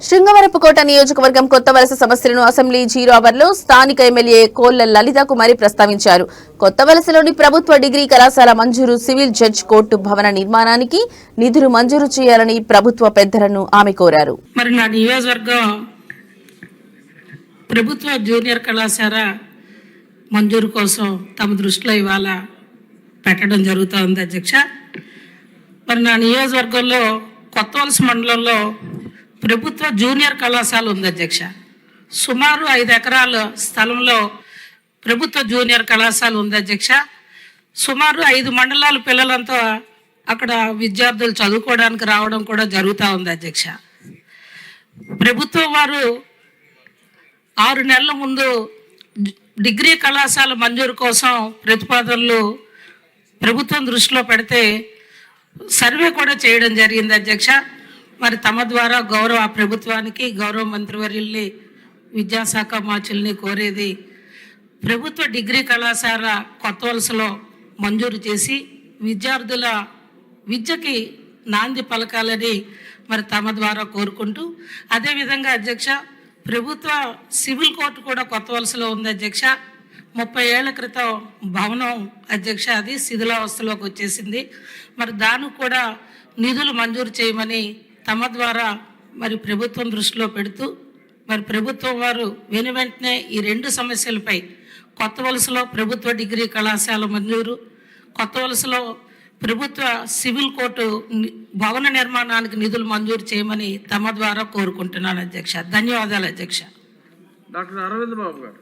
శృంగవరపుకోట నియోజకవర్గం కొత్త వలస సమస్యలను అసెంబ్లీ 0 అవర్లో స్థానిక ఎమ్మెల్యే కోళ్ల లలిత కుమారి ప్రస్తావించారు. కొత్త వలసలోని ప్రభుత్వ డిగ్రీ కళాశాల మంజూరు, సివిల్ జడ్జ్ కోర్టు భవన నిర్మాణానికి నిధులు మంజూరు చేయాలని ప్రభుత్వ పెద్దలను ఆమె కోరారు. మరి నా నియోజకవర్గం ప్రభుత్వ జూనియర్ కళాశాల మంజూరు కోసం తమ దృష్టిలో ఇవాళ పెట్టడం జరుగుతుంది అధ్యక్ష. మరి నా నియోజకవర్గంలో కొత్త వలస మండలంలో ప్రభుత్వ జూనియర్ కళాశాల ఉంది అధ్యక్ష. సుమారు 5 ఎకరాల స్థలంలో ప్రభుత్వ జూనియర్ కళాశాల ఉంది అధ్యక్ష. సుమారు 5 మండలాల పిల్లలంతా అక్కడ విద్యార్థులు చదువుకోవడానికి రావడం కూడా జరుగుతూ ఉంది అధ్యక్ష. ప్రభుత్వం వారు 6 నెలల ముందు డిగ్రీ కళాశాల మంజూరు కోసం ప్రతిపాదనలు ప్రభుత్వం దృష్టిలో పెడితే సర్వే కూడా చేయడం జరిగింది అధ్యక్ష. మరి తమ ద్వారా గౌరవ ప్రభుత్వానికి, గౌరవ మంత్రివర్యుల్ని, విద్యాశాఖ మార్చుల్ని కోరేది ప్రభుత్వ డిగ్రీ కళాశాల కొత్త వలసలో మంజూరు చేసి విద్యార్థుల విద్యకి నాంది పలకాలని మరి తమ ద్వారా కోరుకుంటూ, అదేవిధంగా అధ్యక్ష ప్రభుత్వ సివిల్ కోర్టు కూడా కొత్త వలసలో ఉంది అధ్యక్ష. 30 ఏళ్ల క్రితం భవనం అధ్యక్ష అది శిథిలావస్థలోకి వచ్చేసింది. మరి దానికి కూడా నిధులు మంజూరు చేయమని తమ ద్వారా మరి ప్రభుత్వం దృష్టిలో పెడుతూ, మరి ప్రభుత్వం వారు వెంటనే ఈ 2 సమస్యలపై కొత్త వలసలో ప్రభుత్వ డిగ్రీ కళాశాల మంజూరు, కొత్త వలసలో ప్రభుత్వ సివిల్ కోర్టు భవన నిర్మాణానికి నిధులు మంజూరు చేయమని తమ ద్వారా కోరుకుంటున్నాను అధ్యక్ష. ధన్యవాదాలు అధ్యక్ష. డాక్టర్ అరవింద్ బాబు గారు.